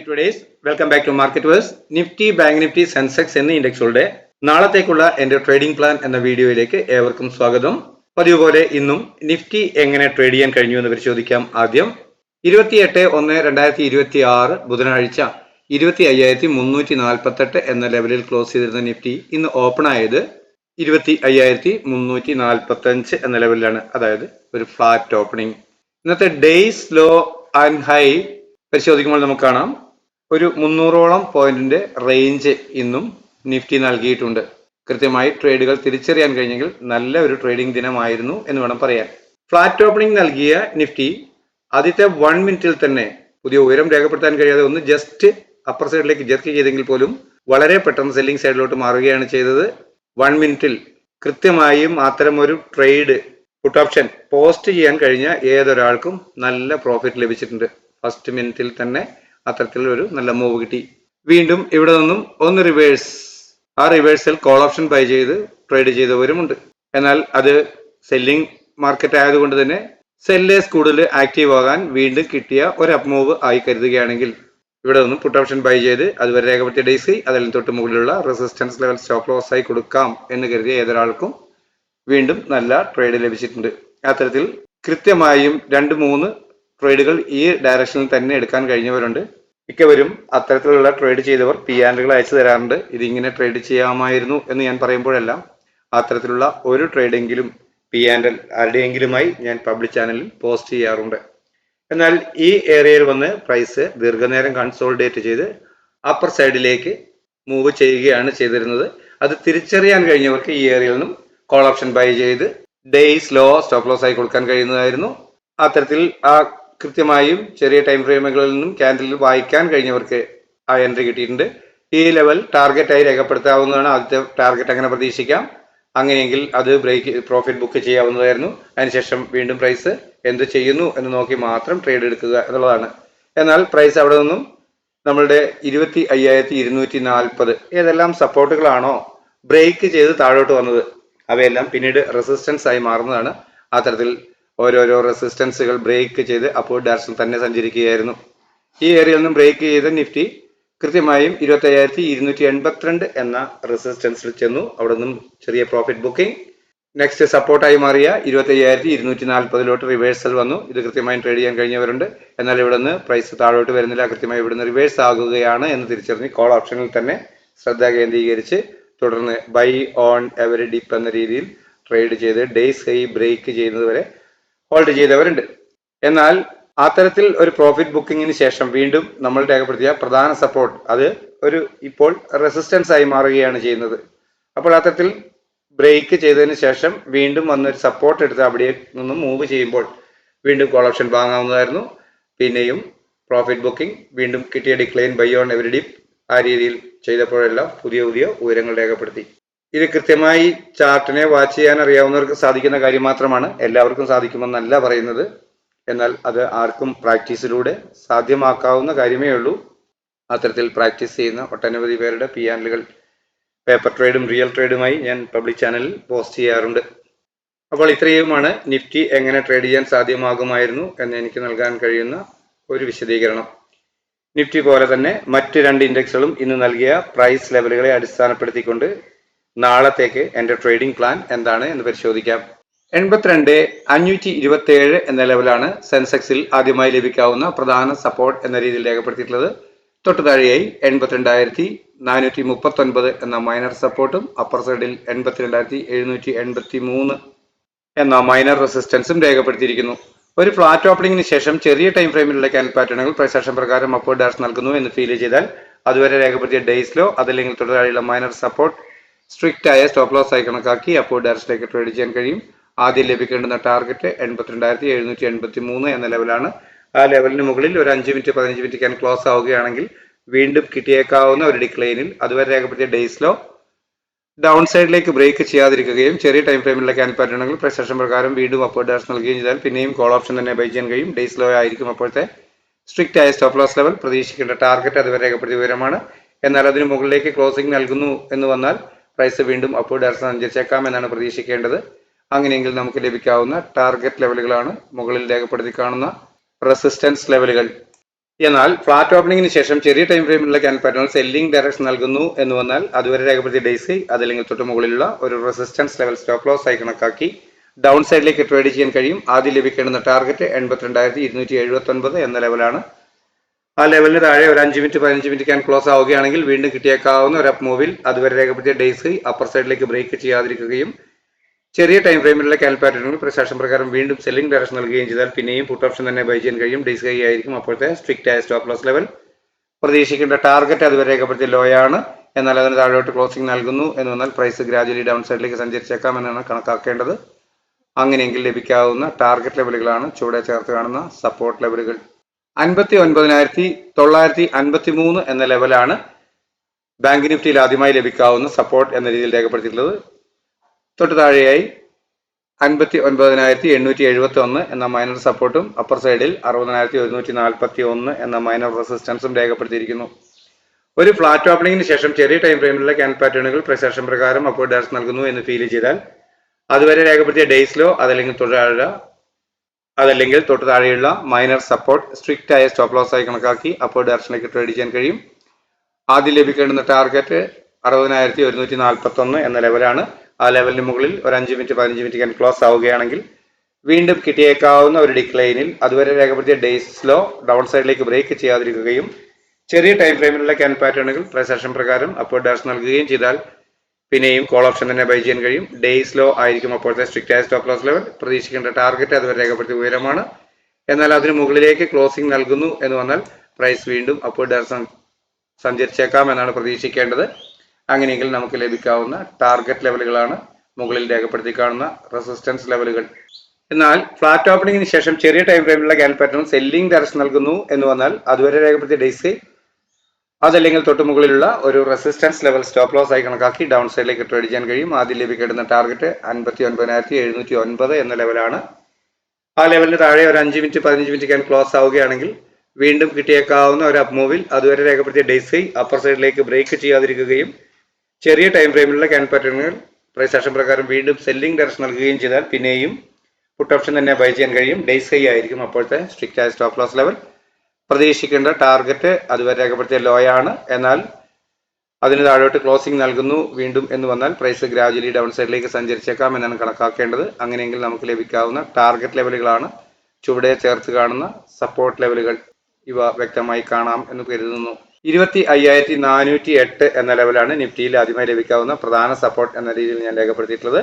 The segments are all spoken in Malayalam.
today's. Welcome back to Marketverse. Nifty, Bank Nifty, Sensex എന്നീ ഇൻഡെക്സുകളുടെ നാളത്തേക്കുള്ള എൻ്റെ ട്രേഡിംഗ് പ്ലാൻ എന്ന വീഡിയോയിലേക്ക് ഏവർക്കും സ്വാഗതം. പതിവ് പോലെ ഇന്നും നിഫ്റ്റി എങ്ങനെ ട്രേഡ് ചെയ്യാൻ കഴിഞ്ഞു എന്ന് പരിശോധിക്കാം. ആദ്യം 28/1/2026 ബുധനാഴ്ച 25,348 എന്ന ലെവലിൽ ക്ലോസ് ചെയ്തിരുന്ന നിഫ്റ്റി ഇന്ന് ഓപ്പൺ ആയത് 25,345 എന്ന ലെവലിലാണ്. അതായത് ഒരു ഫ്ലാറ്റ് ഓപ്പണിംഗ്. ഇന്നത്തെ ഡേയ്സ് ലോ ആൻഡ് ഹൈ പരിശോധിക്കുമ്പോൾ നമുക്ക് കാണാം ഒരു 300ഓളം പോയിന്റിന്റെ റേഞ്ച് ഇന്നും നിഫ്റ്റി നൽകിയിട്ടുണ്ട്. കൃത്യമായി ട്രേഡുകൾ തിരിച്ചറിയാൻ കഴിഞ്ഞെങ്കിൽ നല്ല ഒരു ട്രേഡിംഗ് ദിനമായിരുന്നു എന്ന് വേണം പറയാൻ. ഫ്ലാറ്റ് ഓപ്പണിംഗ് നൽകിയ നിഫ്റ്റി ആദ്യത്തെ 1 മിനിറ്റിൽ തന്നെ പുതിയ ഉയരം രേഖപ്പെടുത്താൻ കഴിയാതെ ഒന്ന് ജസ്റ്റ് അപ്പർ സൈഡിലേക്ക് ജെർക്ക് ചെയ്തെങ്കിൽ പോലും വളരെ പെട്ടെന്ന് സെല്ലിംഗ് സൈഡിലോട്ട് മാറുകയാണ് ചെയ്തത്. 1 മിനിറ്റിൽ കൃത്യമായും അത്തരം ഒരു ട്രേഡ് പുട്ട് ഓപ്ഷൻ പോസ്റ്റ് ചെയ്യാൻ കഴിഞ്ഞ ഏതൊരാൾക്കും നല്ല പ്രോഫിറ്റ് ലഭിച്ചിട്ടുണ്ട്. ഫസ്റ്റ് മിനിറ്റിൽ തന്നെ അത്തരത്തിലൊരു നല്ല മൂവ് കിട്ടി. വീണ്ടും ഇവിടെ നിന്നും ഒന്ന് റിവേഴ്സ്, ആ റിവേഴ്സിൽ കോൾ ഓപ്ഷൻ ബൈ ചെയ്ത് ട്രേഡ് ചെയ്തവരുമുണ്ട്. എന്നാൽ അത് സെല്ലിംഗ് മാർക്കറ്റ് ആയതുകൊണ്ട് തന്നെ സെല്ലേഴ്സ് കൂടുതൽ ആക്റ്റീവ് ആകാൻ വീണ്ടും കിട്ടിയ ഒരു അപ്പ് മൂവ് ആയി കരുതുകയാണെങ്കിൽ ഇവിടെ നിന്നും പുട്ട് ഓപ്ഷൻ ബൈ ചെയ്ത് അതുവരെ രേഖപ്പെടുത്തിയ ഡേയ്സി അതിൽ തൊട്ട് മുകളിലുള്ള റെസിസ്റ്റൻസ് ലെവൽ സ്റ്റോപ്പ് ലോസ് ആയി കൊടുക്കാം എന്ന് കരുതിയ ഏതൊരാൾക്കും വീണ്ടും നല്ല ട്രേഡ് ലഭിച്ചിട്ടുണ്ട്. അത്തരത്തിൽ കൃത്യമായും 2-3 ട്രേഡുകൾ ഈ ഡയറക്ഷനിൽ തന്നെ എടുക്കാൻ കഴിഞ്ഞവരുണ്ട്. മിക്കവരും അത്തരത്തിലുള്ള ട്രേഡ് ചെയ്തവർ PNL അയച്ചു തരാറുണ്ട്. ഇതിങ്ങനെ ട്രേഡ് ചെയ്യാമായിരുന്നു എന്ന് ഞാൻ പറയുമ്പോഴെല്ലാം അത്തരത്തിലുള്ള ഒരു ട്രേഡെങ്കിലും PNL ആരുടെയെങ്കിലുമായി ഞാൻ പബ്ലിക് ചാനലിൽ പോസ്റ്റ് ചെയ്യാറുണ്ട്. എന്നാൽ ഈ ഏരിയയിൽ വന്ന് പ്രൈസ് ദീർഘനേരം കൺസോളിഡേറ്റ് ചെയ്ത് അപ്പർ സൈഡിലേക്ക് മൂവ് ചെയ്യുകയാണ് ചെയ്തിരുന്നത്. അത് തിരിച്ചറിയാൻ കഴിഞ്ഞവർക്ക് ഈ ഏരിയയിൽ നിന്നും കോൾ ഓപ്ഷൻ ബൈ ചെയ്ത് ഡേയ്സ് ലോ സ്റ്റോപ്പ് ലോസ് ആയി കൊടുക്കാൻ കഴിയുന്നതായിരുന്നു. അത്തരത്തിൽ ആ കൃത്യമായും ചെറിയ ടൈം ഫ്രെയിമുകളിൽ നിന്നും ക്യാൻഡിൽ വായിക്കാൻ കഴിഞ്ഞവർക്ക് ആ എൻട്രി കിട്ടിയിട്ടുണ്ട്. ഈ ലെവൽ ടാർഗറ്റ് ആയി രേഖപ്പെടുത്താവുന്നതാണ്. ആദ്യത്തെ ടാർഗറ്റ് അങ്ങനെ പ്രതീക്ഷിക്കാം. അങ്ങനെയെങ്കിൽ അത് പ്രോഫിറ്റ് ബുക്ക് ചെയ്യാവുന്നതായിരുന്നു. അതിനുശേഷം വീണ്ടും പ്രൈസ് എന്ത് ചെയ്യുന്നു എന്ന് നോക്കി മാത്രം ട്രേഡ് എടുക്കുക എന്നുള്ളതാണ്. എന്നാൽ പ്രൈസ് അവിടെ നിന്നും നമ്മളുടെ 25,240 ഏതെല്ലാം സപ്പോർട്ടുകളാണോ ബ്രേക്ക് ചെയ്ത് താഴോട്ട് വന്നത് അവയെല്ലാം പിന്നീട് റെസിസ്റ്റൻസ് ആയി മാറുന്നതാണ്. അത്തരത്തിൽ ഓരോരോ റെസിസ്റ്റൻസുകൾ ബ്രേക്ക് ചെയ്ത് അപ്വേർഡ് ഡയറക്ഷനിൽ തന്നെ സഞ്ചരിക്കുകയായിരുന്നു. ഈ ഏരിയയിൽ നിന്നും ബ്രേക്ക് ചെയ്ത നിഫ്റ്റി കൃത്യമായും 25,282 എന്ന റെസിസ്റ്റൻസിൽ ചെന്നു. അവിടെ നിന്നും ചെറിയ പ്രോഫിറ്റ് ബുക്കിംഗ്. നെക്സ്റ്റ് സപ്പോർട്ടായി മാറിയ 25,240 റിവേഴ്സൽ വന്നു. ഇത് കൃത്യമായും ട്രേഡ് ചെയ്യാൻ കഴിഞ്ഞവരുണ്ട്. എന്നാൽ ഇവിടെ നിന്ന് പ്രൈസ് താഴോട്ട് വരുന്നില്ല, കൃത്യമായി ഇവിടുന്ന് റിവേഴ്സ് ആകുകയാണ് എന്ന് തിരിച്ചറിഞ്ഞ് കോൾ ഓപ്ഷനിൽ തന്നെ ശ്രദ്ധ കേന്ദ്രീകരിച്ച് തുടർന്ന് ബൈ ഓൺ എവറി ഡിപ്പ് എന്ന രീതിയിൽ ട്രേഡ് ചെയ്ത് ഡേയ്സ് ഹൈ ബ്രേക്ക് ചെയ്യുന്നത് വരെ ഹോൾഡ് ചെയ്തവരുണ്ട്. എന്നാൽ അത്തരത്തിൽ ഒരു പ്രോഫിറ്റ് ബുക്കിങ്ങിന് ശേഷം വീണ്ടും നമ്മൾ രേഖപ്പെടുത്തിയ പ്രധാന സപ്പോർട്ട് അത് ഒരു ഇപ്പോൾ റെസിസ്റ്റൻസ് ആയി മാറുകയാണ് ചെയ്യുന്നത്. അപ്പോൾ അത്തരത്തിൽ ബ്രേക്ക് ചെയ്തതിന് ശേഷം വീണ്ടും വന്നൊരു സപ്പോർട്ട് എടുത്ത് അവിടെ നിന്നും മൂവ് ചെയ്യുമ്പോൾ വീണ്ടും കോൾ ഓപ്ഷൻ വാങ്ങാവുന്നതായിരുന്നു. പിന്നെയും പ്രോഫിറ്റ് ബുക്കിംഗ്, വീണ്ടും കിട്ടിയ decline buy on every dip ആ രീതിയിൽ ചെയ്തപ്പോഴെല്ലാം പുതിയ ഉയരങ്ങൾ രേഖപ്പെടുത്തി. ഇത് കൃത്യമായി ചാർട്ടിനെ വാച്ച് ചെയ്യാൻ അറിയാവുന്നവർക്ക് സാധിക്കുന്ന കാര്യം മാത്രമാണ്. എല്ലാവർക്കും സാധിക്കുമെന്നല്ല പറയുന്നത്. എന്നാൽ അത് ആർക്കും പ്രാക്ടീസിലൂടെ സാധ്യമാക്കാവുന്ന കാര്യമേ ഉള്ളൂ. അത്തരത്തിൽ പ്രാക്ടീസ് ചെയ്യുന്ന ഒട്ടനവധി പേരുടെ PNL പേപ്പർ ട്രേഡും റിയൽ ട്രേഡുമായി ഞാൻ പബ്ലിക് ചാനലിൽ പോസ്റ്റ് ചെയ്യാറുണ്ട്. അപ്പോൾ ഇത്രയുമാണ് നിഫ്റ്റി എങ്ങനെ ട്രേഡ് ചെയ്യാൻ സാധ്യമാകുമായിരുന്നു എന്ന് എനിക്ക് നൽകാൻ കഴിയുന്ന ഒരു വിശദീകരണം. നിഫ്റ്റി പോലെ തന്നെ മറ്റ് 2 ഇൻഡെക്സുകളും ഇന്ന് നൽകിയ പ്രൈസ് ലെവലുകളെ അടിസ്ഥാനപ്പെടുത്തിക്കൊണ്ട് നാളത്തേക്ക് എൻ്റെ ട്രേഡിംഗ് പ്ലാൻ എന്താണ് എന്ന് പരിശോധിക്കാം. 82,527 എന്ന ലെവലാണ് സെൻസെക്സിൽ ആദ്യമായി ലഭിക്കാവുന്ന പ്രധാന സപ്പോർട്ട് എന്ന രീതിയിൽ രേഖപ്പെടുത്തിയിട്ടുള്ളത്. തൊട്ടു താഴെയായി 82,439 എന്ന മൈനർ സപ്പോർട്ടും അപ്പർ സൈഡിൽ 82,783 എന്ന മൈനർ റെസിസ്റ്റൻസും രേഖപ്പെടുത്തിയിരിക്കുന്നു. ഒരു ഫ്ലാറ്റ് ഓപ്പണിംഗിന് ശേഷം ചെറിയ ടൈം ഫ്രെയിമിലുള്ള ക്യാൻഡിൽ പാറ്റേണുകൾ പ്രൈസ് ആക്ഷൻ പ്രകാരം അപ്വേർഡ് ഡയറക്ഷൻ നൽകുന്നു എന്ന് ഫീൽ ചെയ്താൽ അതുവരെ രേഖപ്പെടുത്തിയ ഡേയ്സ് ലോ അതല്ലെങ്കിൽ തുടരായുള്ള മൈനർ സപ്പോർട്ട് സ്ട്രിക്റ്റ് ആയ സ്റ്റോപ്പ് ലോസ് ആയി കണക്കാക്കി അപ്വേർഡ് ഡയറക്ഷനിലേക്ക് ട്രേഡ് ചെയ്യാൻ കഴിയും. ആദ്യം ലഭിക്കേണ്ടുന്ന ടാർഗറ്റ് 82,783 എന്ന ലെവലാണ്. ആ ലെവലിന് മുകളിൽ ഒരു 5 മിനിറ്റ് 15 മിനിറ്റ് ക്യാൻ ക്ലോസ് ആവുകയാണെങ്കിൽ വീണ്ടും കിട്ടിയേക്കാവുന്ന ഒരു ഡിക്ലൈനിൽ അതുവരെ രേഖപ്പെടുത്തിയ ഡേയ്സ് ലോ ഡൗൺ സൈഡിലേക്ക് ബ്രേക്ക് ചെയ്യാതിരിക്കുകയും ചെറിയ ടൈം ഫ്രെയിമിലുള്ള ക്യാൻഡിൽ പാറ്റേണുകൾ പ്രൈസ് ആക്ഷൻ പ്രകാരം വീണ്ടും അപ്വേർഡ് ഡയറക്ഷൻ നൽകുകയും ചെയ്താൽ പിന്നെയും കോൾ ഓപ്ഷൻ തന്നെ ബൈ ചെയ്യാൻ കഴിയും. ഡേയ്സ് ലോ ആയിരിക്കും അപ്പോഴത്തെ സ്ട്രിക്റ്റ് ആയ സ്റ്റോപ്പ് ലോസ് ലെവൽ. പ്രതീക്ഷിക്കേണ്ട ടാർഗറ്റ് അതുവരെ രേഖപ്പെടുത്തിയ വിവരമാണ്. എന്നാൽ അതിന് മുകളിലേക്ക് ക്ലോസിംഗ് നൽകുന്നു എന്ന് വന്നാൽ പ്രൈസ് വീണ്ടും അപ്വേർഡ് ഡയറക്ഷൻ സഞ്ചരിച്ചേക്കാം എന്നാണ് പ്രതീക്ഷിക്കേണ്ടത്. അങ്ങനെയെങ്കിൽ നമുക്ക് ലഭിക്കാവുന്ന ടാർഗറ്റ് ലെവലുകളാണ് മുകളിൽ രേഖപ്പെടുത്തി കാണുന്ന റെസിസ്റ്റൻസ് ലെവലുകൾ. എന്നാൽ ഫ്ലാറ്റ് ഓപ്പണിംഗിന് ശേഷം ചെറിയ ടൈം ഫ്രെയിമിലുള്ള ക്യാൻ പാറ്റേൺ സെല്ലിംഗ് ഡയറക്ഷൻ നൽകുന്നു എന്ന് വന്നാൽ അതുവരെ രേഖപ്പെടുത്തിയ ഡേയ്സ് അതല്ലെങ്കിൽ തൊട്ട് മുകളിലുള്ള ഒരു റെസിസ്റ്റൻസ് ലെവൽ സ്റ്റോപ്പ് ലോസ് ആയി കണക്കാക്കി ഡൗൺ സൈഡിലേക്ക് ട്രേഡ് ചെയ്യാൻ കഴിയും. ആദ്യം ലഭിക്കേണ്ടുന്ന ടാർഗറ്റ് 82,279 എന്ന ലെവലാണ്. ആ ലെവലിന് താഴെ ഒരു 5 മിനിറ്റ് 15 മിനിറ്റ് ക്യാൻ ക്ലോസ് ആവുകയാണെങ്കിൽ വീണ്ടും കിട്ടിയേക്കാവുന്ന ഒരു അപ്പ് മൂവിൽ അതുവരെ രേഖപ്പെടുത്തിയ ഡേയ്സ് അപ്പർ സൈഡിലേക്ക് ബ്രേക്ക് ചെയ്യാതിരിക്കുകയും ചെറിയ ടൈം ഫ്രെയിമിലുള്ള ക്യാൻ പാറ്റേണുകൾ പ്രശാസം പ്രകാരം വീണ്ടും സെല്ലിംഗ് ഡയറക്ഷൻ നൽകുകയും ചെയ്താൽ പിന്നെയും പുട്ട് ഓപ്ഷൻ തന്നെ ബൈ ചെയ്യാൻ കഴിയും. ഡേയ്സ് ഹൈ ആയിരിക്കും അപ്പോഴത്തെ സ്ട്രിക്റ്റ് ആയ സ്റ്റോപ്പ് ലോസ് ലെവൽ. പ്രതീക്ഷിക്കേണ്ട ടാർഗറ്റ് അതുവരെ രേഖപ്പെടുത്തിയ ലോ ആണ്. എന്നാൽ അതിന് താഴോട്ട് ക്ലോസിംഗ് നൽകുന്നു എന്ന് വന്നാൽ പ്രൈസ് ഗ്രാജുവലി ഡൗൺ സൈഡിലേക്ക് സഞ്ചരിച്ചേക്കാം എന്നാണ് കണക്കാക്കേണ്ടത്. അങ്ങനെയെങ്കിൽ ലഭിക്കാവുന്ന ടാർഗറ്റ് ലെവലുകളാണ് ചുവടെ ചേർത്ത് കാണുന്ന സപ്പോർട്ട് ലെവലുകൾ. 59,953 എന്ന ലെവലാണ് ബാങ്ക് നിഫ്റ്റിയിൽ ആദ്യമായി ലഭിക്കാവുന്ന സപ്പോർട്ട് എന്ന രീതിയിൽ രേഖപ്പെടുത്തിയിട്ടുള്ളത്. തൊട്ട് താഴെയായി 59,871 എന്ന മൈനർ സപ്പോർട്ടും അപ്പർ സൈഡിൽ 60,141 എന്ന മൈനർ റെസിസ്റ്റൻസും രേഖപ്പെടുത്തിയിരിക്കുന്നു. ഒരു ഫ്ലാറ്റ് ഓപ്പണിംഗിന് ശേഷം ചെറിയ ടൈം ഫ്രെയിമിലുള്ള ക്യാൻ പാറ്റേണുകൾ പ്രസേഷൻ പ്രകാരം അപ്വേർഡ് ഡയറക്ഷൻ നൽകുന്നു എന്ന് ഫീൽ ചെയ്താൽ അതുവരെ രേഖപ്പെടുത്തിയ ഡേയ്സിലോ അതല്ലെങ്കിൽ തൊട്ട് താഴെയുള്ള മൈനർ സപ്പോർട്ട് സ്ട്രിക്റ്റ് ആയ സ്റ്റോപ്പ് ലോസ് ആയി കണക്കാക്കി അപ്വേർഡ് ഡയറക്ഷനിലേക്ക് ട്രേഡ് ചെയ്യാൻ കഴിയും. ആദ്യം ലഭിക്കേണ്ടുന്ന ടാർഗറ്റ് 60,141 എന്ന ലെവലാണ്. ആ ലെവലിന് മുകളിൽ ഒരു 5 മിനിറ്റ് 15 മിനിറ്റ് ക്യാൻ ക്ലോസ് ആവുകയാണെങ്കിൽ വീണ്ടും കിട്ടിയേക്കാവുന്ന ഒരു ഡിക്ലൈനിൽ അതുവരെ രേഖപ്പെടുത്തിയ ഡേയ്സിലോ ഡൗൺ സൈഡിലേക്ക് ബ്രേക്ക് ചെയ്യാതിരിക്കുകയും ചെറിയ ടൈം ഫ്രെയിമിലുള്ള ക്യാൻ പാറ്റേണുകൾ പ്രസേഷൻ പ്രകാരം അപ്വേർഡ് ഡയറക്ഷൻ നൽകുകയും ചെയ്താൽ പിന്നെയും കോൾ ഓപ്ഷൻ തന്നെ ബൈ ചെയ്യാൻ കഴിയും. ഡേയ്സ് ലോ ആയിരിക്കും അപ്പോഴത്തെ സ്ട്രിക്റ്റ് ആയ സ്റ്റോപ്പ് ലോസ് ലെവൽ. പ്രതീക്ഷിക്കേണ്ട ടാർഗറ്റ് അതുവരെ രേഖപ്പെടുത്തിയ ഉയരമാണ്. എന്നാൽ അതിന് മുകളിലേക്ക് ക്ലോസിംഗ് നൽകുന്നു എന്ന് വന്നാൽ പ്രൈസ് വീണ്ടും അപ്വേർഡ് ഡയറക്ഷൻ സഞ്ചരിച്ചേക്കാം എന്നാണ് പ്രതീക്ഷിക്കേണ്ടത്. അങ്ങനെയെങ്കിൽ നമുക്ക് ലഭിക്കാവുന്ന ടാർഗറ്റ് ലെവലുകളാണ് മുകളിൽ രേഖപ്പെടുത്തി കാണുന്ന റെസിസ്റ്റൻസ് ലെവലുകൾ. എന്നാൽ ഫ്ലാറ്റ് ഓപ്പണിംഗിന് ശേഷം ചെറിയ ടൈം ഫ്രെയിമിലുള്ള ക്യാൻ പാറ്റേൺ സെല്ലിംഗ് ഡയറക്ഷൻ നൽകുന്നു എന്ന് വന്നാൽ അതുവരെ രേഖപ്പെടുത്തിയ ഡേയ്സ് അതല്ലെങ്കിൽ തൊട്ട് മുകളിലുള്ള ഒരു റെസിസ്റ്റൻസ് ലെവൽ സ്റ്റോപ്പ് ലോസ് ആയി കണക്കാക്കി ഡൗൺ സൈഡിലേക്ക് ട്രേഡ് ചെയ്യാൻ കഴിയും. ആദ്യം ലഭിക്കേണ്ടുന്ന ടാർഗറ്റ് 59,709 എന്ന ലെവലാണ്. ആ ലെവലിന് താഴെ ഒരു 5 മിനിറ്റ് 15 മിനിറ്റ് ക്യാൻ ക്ലോസ് ആവുകയാണെങ്കിൽ വീണ്ടും കിട്ടിയേക്കാവുന്ന ഒരു അപ്പ് മൂവിൽ അതുവരെ രേഖപ്പെടുത്തിയ ഡേയ്സ് അപ്പർ സൈഡിലേക്ക് ബ്രേക്ക് ചെയ്യാതിരിക്കുകയും ചെറിയ ടൈം ഫ്രെയിമിലുള്ള ക്യാൻ പാറ്റേണുകൾ പ്രൈസ് ആക്ഷൻ പ്രകാരം വീണ്ടും സെല്ലിംഗ് ഡയറക്ഷൻ നൽകുകയും ചെയ്താൽ പിന്നെയും പുട്ട് ഓപ്ഷൻ തന്നെ ബൈ ചെയ്യാൻ കഴിയും. ഡേയ്സ് ഹൈ ആയിരിക്കും അപ്പോഴത്തെ സ്ട്രിക്റ്റ് ആയ സ്റ്റോപ്പ് ലോസ് ലെവൽ. പ്രതീക്ഷിക്കേണ്ട ടാർഗറ്റ് അതുവരെ രേഖപ്പെടുത്തിയ ലോ ആണ്. എന്നാൽ അതിന് താഴോട്ട് ക്ലോസിംഗ് നൽകുന്നു വീണ്ടും എന്ന് വന്നാൽ പ്രൈസ് ഗ്രാജുവലി ഡൗൺ സൈഡിലേക്ക് സഞ്ചരിച്ചേക്കാം എന്നാണ് കണക്കാക്കേണ്ടത്. അങ്ങനെയെങ്കിൽ നമുക്ക് ലഭിക്കാവുന്ന ടാർഗറ്റ് ലെവലുകളാണ് ചുവടെ ചേർത്ത് കാണുന്ന സപ്പോർട്ട് ലെവലുകൾ. ഇവ വ്യക്തമായി കാണാം എന്ന് കരുതുന്നു. 25,408 എന്ന ലെവലാണ് നിഫ്റ്റിയിൽ ആദ്യമായി ലഭിക്കാവുന്ന പ്രധാന സപ്പോർട്ട് എന്ന രീതിയിൽ ഞാൻ രേഖപ്പെടുത്തിയിട്ടുള്ളത്.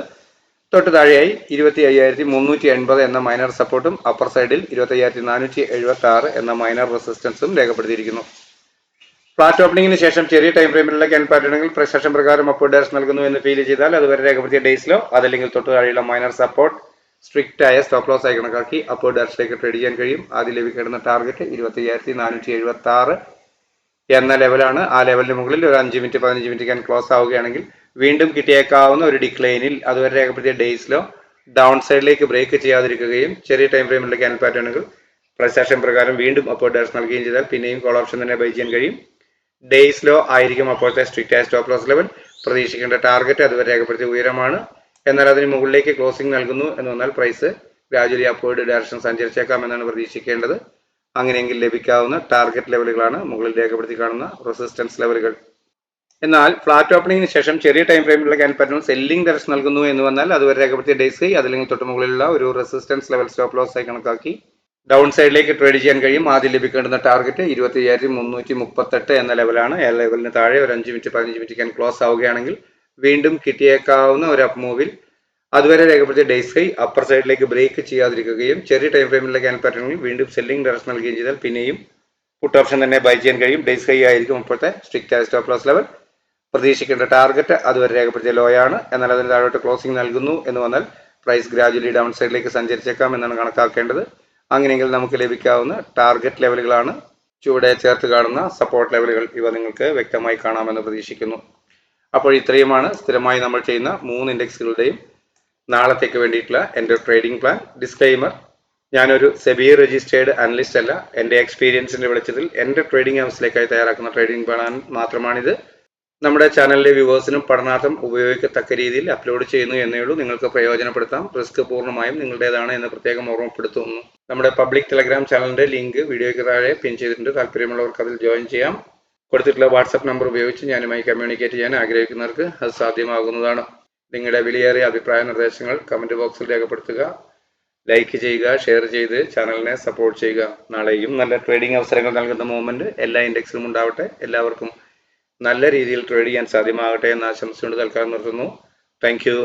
തൊട്ട് താഴെയായി 25,380 എന്ന മൈനർ സപ്പോർട്ടും അപ്പർ സൈഡിൽ 25,476 എന്ന മൈനർ റെസിസ്റ്റൻസും രേഖപ്പെടുത്തിയിരിക്കുന്നു. ഫ്ലാറ്റ് ഓപ്പണിംഗിന് ശേഷം ചെറിയ ടൈം ഫ്രെയിമിലുള്ള ക്യാൻ പാറ്റേണുകൾ പ്രസേഷൻ പ്രകാരം അപ്വേർഡ് ഡയറക്ഷൻ നൽകുന്നു എന്ന് ഫീൽ ചെയ്താൽ അതുവരെ രേഖപ്പെടുത്തിയ ഡേയ്സിലോ അതല്ലെങ്കിൽ തൊട്ട് താഴെയുള്ള മൈനർ സപ്പോർട്ട് സ്ട്രിക്റ്റ് ആയ സ്റ്റോപ്പ് ലോസ് ആയി കണക്കാക്കി അപ്വേർഡ് ഡയറക്ഷനിലേക്ക് ട്രേഡ് ചെയ്യാൻ കഴിയും. ആദ്യം ലഭിക്കേണ്ടുന്ന ടാർഗറ്റ് 25,476 എന്ന ലെവലാണ്. ആ ലെവലിന് മുകളിൽ ഒരു 5 മിനിറ്റ് 15 മിനിറ്റ് ക്യാൻ ക്ലോസ് ആവുകയാണെങ്കിൽ വീണ്ടും കിട്ടിയേക്കാവുന്ന ഒരു ഡിക്ലൈനിൽ അതുവരെ രേഖപ്പെടുത്തിയ ഡേയ്സിലോ ഡൗൺ സൈഡിലേക്ക് ബ്രേക്ക് ചെയ്യാതിരിക്കുകയും ചെറിയ ടൈം ഫ്രെയിമിലുള്ള ക്യാൻ പാറ്റേണുകൾ പ്രൈസ് ആക്ഷൻ പ്രകാരം വീണ്ടും അപ്വേർഡ് ഡയറക്ഷൻ നൽകുകയും ചെയ്താൽ പിന്നെയും കോൾ ഓപ്ഷൻ തന്നെ ബൈ ചെയ്യാൻ കഴിയും. ഡേയ്സിലോ ആയിരിക്കും അപ്പോഴത്തെ സ്ട്രിക്റ്റ് ആയ സ്റ്റോപ്പ് ലോസ് ലെവൽ. പ്രതീക്ഷിക്കേണ്ട ടാർഗറ്റ് അതുവരെ രേഖപ്പെടുത്തിയ ഉയരമാണ്. എന്നാൽ അതിന് മുകളിലേക്ക് ക്ലോസിംഗ് നൽകുന്നു എന്ന് വന്നാൽ പ്രൈസ് ഗ്രാജുവലി അപ്വേർഡ് ഡയറക്ഷൻ സഞ്ചരിച്ചേക്കാം എന്നാണ് പ്രതീക്ഷിക്കേണ്ടത്. അങ്ങനെയെങ്കിൽ ലഭിക്കാവുന്ന ടാർഗറ്റ് ലെവലുകളാണ് മുകളിൽ രേഖപ്പെടുത്തി കാണുന്ന റെസിസ്റ്റൻസ് ലെവലുകൾ. എന്നാൽ ഫ്ലാറ്റ് ഓപ്പണിംഗിന് ശേഷം ചെറിയ ടൈം ഫ്രെയിമിലുള്ള ക്യാൻ പാറ്റേൺ സെല്ലിംഗ് ഡയറക്ഷൻ നൽകുന്നു എന്ന് വന്നാൽ അതുവരെ രേഖപ്പെടുത്തിയ ഡേയ്സ് അതല്ലെങ്കിൽ തൊട്ട് മുകളിലുള്ള ഒരു റെസിസ്റ്റൻസ് ലെവൽ സ്റ്റോപ്പ് ലോസ് ആയി കണക്കാക്കി ഡൗൺ സൈഡിലേക്ക് ട്രേഡ് ചെയ്യാൻ കഴിയും. ആദ്യം ലഭിക്കേണ്ടുന്ന ടാർഗറ്റ് 25,338 എന്ന ലെവലാണ്. ആ ലെവലിന് താഴെ ഒരു 5 മിനിറ്റ് 15 മിനിറ്റ് ക്യാൻ ക്ലോസ് ആവുകയാണെങ്കിൽ വീണ്ടും കിട്ടിയേക്കാവുന്ന ഒരു അപ്പ് മൂവിൽ അതുവരെ രേഖപ്പെടുത്തിയ ഡേയ്സ് ഹൈ അപ്പർ സൈഡിലേക്ക് ബ്രേക്ക് ചെയ്യാതിരിക്കുകയും ചെറിയ ടൈം ഫ്രെയിമിലുള്ള ക്യാൻ പാറ്റേണിൽ വീണ്ടും സെല്ലിംഗ് ഡയറക്ഷൻ നൽകുകയും ചെയ്താൽ പിന്നെയും പുട്ട് ഓപ്ഷൻ തന്നെ ബൈ ചെയ്യാൻ കഴിയും. ഡേയ്സ് ഹൈ ആയിരിക്കും അപ്പോഴത്തെ സ്ട്രിക്റ്റ് ആയ സ്റ്റോപ്പ് ലോസ് ലെവൽ. പ്രതീക്ഷിക്കേണ്ട ടാർഗറ്റ് അതുവരെ രേഖപ്പെടുത്തിയ ലോ ആണ്. എന്നാൽ അതിന് താഴോട്ട് ക്ലോസിംഗ് നൽകുന്നു എന്ന് വന്നാൽ പ്രൈസ് ഗ്രാജുവലി ഡൗൺ സൈഡിലേക്ക് സഞ്ചരിച്ചേക്കാം എന്നാണ് കണക്കാക്കേണ്ടത്. അങ്ങനെയെങ്കിൽ നമുക്ക് ലഭിക്കാവുന്ന ടാർഗറ്റ് ലെവലുകളാണ് ചുവടെ ചേർത്ത് കാണുന്ന സപ്പോർട്ട് ലെവലുകൾ. ഇവ നിങ്ങൾക്ക് വ്യക്തമായി കാണാമെന്ന് പ്രതീക്ഷിക്കുന്നു. അപ്പോൾ ഇത്രയുമാണ് സ്ഥിരമായി നമ്മൾ ചെയ്യുന്ന 3 ഇൻഡെക്സുകളുടെയും നാളത്തേക്ക് വേണ്ടിയിട്ടുള്ള എൻ്റെ ട്രേഡിംഗ് പ്ലാൻ. ഡിസ്ക്ലെയിമർ: ഞാനൊരു സെബി രജിസ്റ്റേർഡ് അനലിസ്റ്റ് അല്ല. എൻ്റെ എക്സ്പീരിയൻസിൻ്റെ വെളിച്ചത്തിൽ എൻ്റെ ട്രേഡിംഗ് ഹൗസിലേക്കായി തയ്യാറാക്കുന്ന ട്രേഡിംഗ് പ്ലാൻ മാത്രമാണിത്. നമ്മുടെ ചാനലിലെ വ്യൂവേഴ്സിനും പഠനാർത്ഥം ഉപയോഗിക്കത്തക്ക രീതിയിൽ അപ്ലോഡ് ചെയ്യുന്നു എന്നേ ഉള്ളൂ. നിങ്ങൾക്ക് പ്രയോജനപ്പെടുത്താം. റിസ്ക് പൂർണ്ണമായും നിങ്ങളുടേതാണ് എന്ന് പ്രത്യേകം ഓർമ്മപ്പെടുത്തുന്നു. നമ്മുടെ പബ്ലിക് ടെലഗ്രാം ചാനലിന്റെ ലിങ്ക് വീഡിയോയ്ക്ക് താഴെ പിൻ ചെയ്തിട്ടുണ്ട്. താല്പര്യമുള്ളവർക്ക് അതിൽ ജോയിൻ ചെയ്യാം. കൊടുത്തിട്ടുള്ള വാട്സാപ്പ് നമ്പർ ഉപയോഗിച്ച് ഞാനുമായി കമ്മ്യൂണിക്കേറ്റ് ചെയ്യാൻ ആഗ്രഹിക്കുന്നവർക്ക് അത് സാധ്യമാകുന്നതാണ്. നിങ്ങളുടെ വിലയേറിയ അഭിപ്രായ നിർദ്ദേശങ്ങൾ കമന്റ് ബോക്സിൽ രേഖപ്പെടുത്തുക. ലൈക്ക് ചെയ്യുക, ഷെയർ ചെയ്ത് ചാനലിനെ സപ്പോർട്ട് ചെയ്യുക. നാളെയും നല്ല ട്രേഡിംഗ് അവസരങ്ങൾ നൽകുന്ന മൂവ്മെന്റ് എല്ലാ ഇൻഡെക്സിലും ഉണ്ടാവട്ടെ. എല്ലാവർക്കും നല്ല രീതിയിൽ ട്രേഡ് ചെയ്യാൻ സാധ്യമാകട്ടെ എന്ന ആശംസയോട് തൽക്കാലം നിർത്തുന്നു. Thank you.